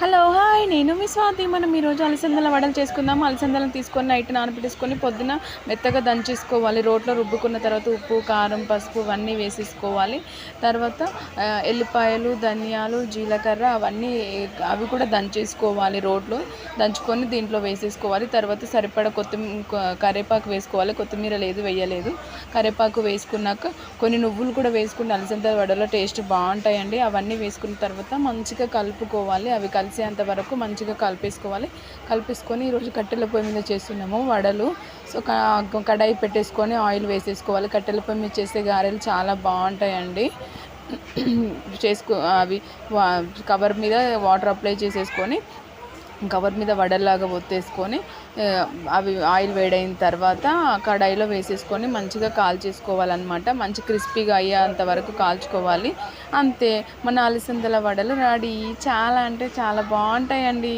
Hello hi నేను మీ స్వాతి. మనం ఈరోజు అలసందల వడలు చేసుకుందాము. అలసందలను తీసుకొని నైట్ నానబెట్టేసుకొని పొద్దున మెత్తగా దంచేసుకోవాలి. రోట్లో రుబ్బుకున్న తర్వాత ఉప్పు కారం పసుపు ఇవన్నీ వేసేసుకోవాలి. తర్వాత ఎల్లిపాయలు ధనియాలు జీలకర్ర అవి కూడా దంచేసుకోవాలి. రోట్లో దంచుకొని దీంట్లో వేసేసుకోవాలి. తర్వాత సరిపడ కరివేపాకు వేసుకోవాలి. కొత్తిమీర లేదు, వేయలేదు. కరివేపాకు వేసుకున్నాక కొన్ని నువ్వులు కూడా వేసుకుని అలసందల వడలో టేస్ట్ బాగుంటాయండి. అవన్నీ వేసుకున్న తర్వాత మంచిగా కలుపుకోవాలి. అవి కలిసేంత వరకు మంచిగా కలిపేసుకొని ఈరోజు కట్టెల పొయ్యి మీద చేస్తున్నాము వడలు. సో కడాయి పెట్టేసుకొని ఆయిల్ వేసేసుకోవాలి. కట్టెల పొయ్యి మీద చేసే గారెలు చాలా బాగుంటాయండి. అవి కవర్ మీద వాటర్ అప్లై చేసేసుకొని కవర్ మీద వడల్లాగా ఒత్తేసుకొని అవి ఆయిల్ వేడైన తర్వాత కడాయిలో వేసేసుకొని మంచిగా కాల్చేసుకోవాలన్నమాట. మంచి క్రిస్పీగా అయ్యేంత వరకు కాల్చుకోవాలి. అంతే, మన అలసందల వడలు రెడీ. చాలా అంటే చాలా బాగుంటాయండి.